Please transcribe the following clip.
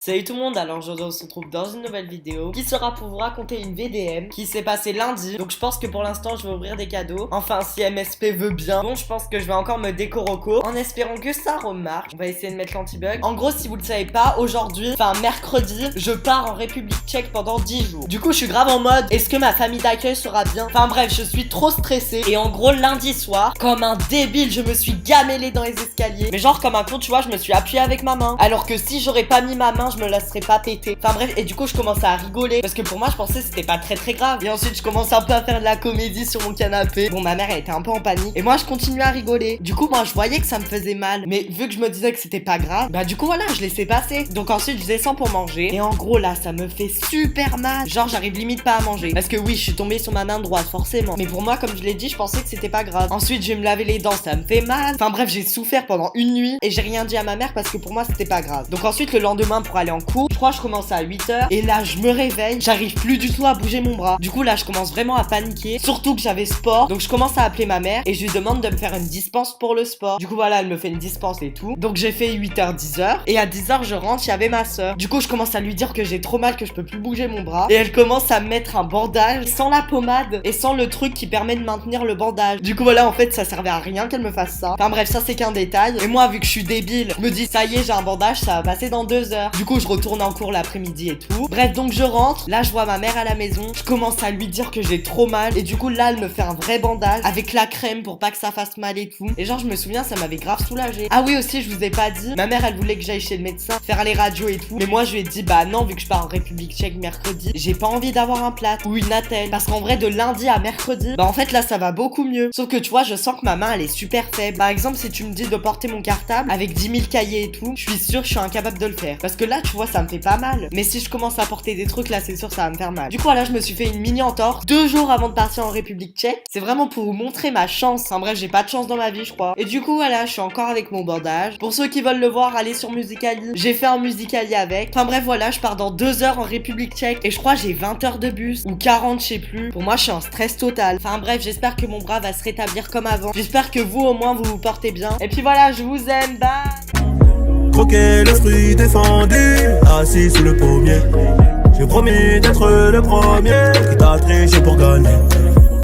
Salut tout le monde, alors aujourd'hui on se retrouve dans une nouvelle vidéo qui sera pour vous raconter une VDM qui s'est passée lundi. Donc je pense que pour l'instant je vais ouvrir des cadeaux. Enfin si MSP veut bien. Bon je pense que je vais encore me décoroco en espérant que ça remarche. On va essayer de mettre l'anti-bug. En gros si vous le savez pas, aujourd'hui, enfin mercredi, je pars en République Tchèque pendant 10 jours. Du coup je suis grave en mode, est-ce que ma famille d'accueil sera bien? Enfin bref, je suis trop stressée. Et en gros lundi soir, comme un débile, je me suis gamellée dans les escaliers. Mais genre comme un con, tu vois, je me suis appuyée avec ma main. Alors que si j'aurais pas mis ma main, je me la serais pas pété. Enfin bref, et du coup je commençais à rigoler parce que pour moi je pensais que c'était pas très grave. Et ensuite je commence un peu à faire de la comédie sur mon canapé. Bon, ma mère elle était un peu en panique et moi je continuais à rigoler. Du coup moi je voyais que ça me faisait mal, mais vu que je me disais que c'était pas grave, bah du coup voilà, je laissais passer. Donc ensuite je descends pour manger et en gros là ça me fait super mal. Genre j'arrive limite pas à manger parce que oui, je suis tombée sur ma main droite forcément. Mais pour moi, comme je l'ai dit, je pensais que c'était pas grave. Ensuite je vais me laver les dents, ça me fait mal. Enfin bref, j'ai souffert pendant une nuit et j'ai rien dit à ma mère parce que pour moi c'était pas grave. Donc ensuite le lendemain pour aller en cours, je crois que je commence à 8h et là je me réveille, j'arrive plus du tout à bouger mon bras. Du coup là je commence vraiment à paniquer, surtout que j'avais sport. Donc je commence à appeler ma mère et je lui demande de me faire une dispense pour le sport. Du coup voilà, elle me fait une dispense et tout. Donc j'ai fait 8h 10h et à 10h je rentre, il y avait ma soeur. Du coup je commence à lui dire que j'ai trop mal, que je peux plus bouger mon bras et elle commence à me mettre un bandage sans la pommade et sans le truc qui permet de maintenir le bandage. Du coup voilà, en fait ça servait à rien qu'elle me fasse ça. Enfin bref, ça c'est qu'un détail. Et moi vu que je suis débile, je me dis ça y est, j'ai un bandage, ça va passer dans 2 heures. Du coup je retourne en cours l'après-midi et tout. Bref, donc je rentre, là je vois ma mère à la maison, je commence à lui dire que j'ai trop mal et du coup là elle me fait un vrai bandage avec la crème pour pas que ça fasse mal et tout. Et genre je me souviens, ça m'avait grave soulagé. Ah oui aussi, je vous ai pas dit, ma mère elle voulait que j'aille chez le médecin faire les radios et tout, mais moi je lui ai dit bah non, vu que je pars en République Tchèque mercredi, j'ai pas envie d'avoir un plat ou une attelle, parce qu'en vrai de lundi à mercredi, bah en fait là ça va beaucoup mieux. Sauf que tu vois, je sens que ma main elle est super faible. Par exemple si tu me dis de porter mon cartable avec 10 000 cahiers et tout, je suis sûre que je suis incapable de le faire, parce que là tu vois ça me fait pas mal. Mais si je commence à porter des trucs là, c'est sûr ça va me faire mal. Du coup là je me suis fait une mini entorse 2 jours avant de partir en République Tchèque. C'est vraiment pour vous montrer ma chance. Enfin bref, j'ai pas de chance dans ma vie je crois. Et du coup voilà, je suis encore avec mon bandage. Pour ceux qui veulent le voir, allez sur Musical.ly. J'ai fait un Musical.ly avec. Enfin bref voilà, je pars dans 2 heures en République Tchèque et je crois j'ai 20 heures de bus ou 40, je sais plus. Pour moi je suis en stress total. Enfin bref, j'espère que mon bras va se rétablir comme avant. J'espère que vous au moins vous vous portez bien. Et puis voilà, je vous aime, bye. Croquer le fruit défendu, assis sous le pommier. J'ai promis d'être le premier qui t'a triché pour gagner.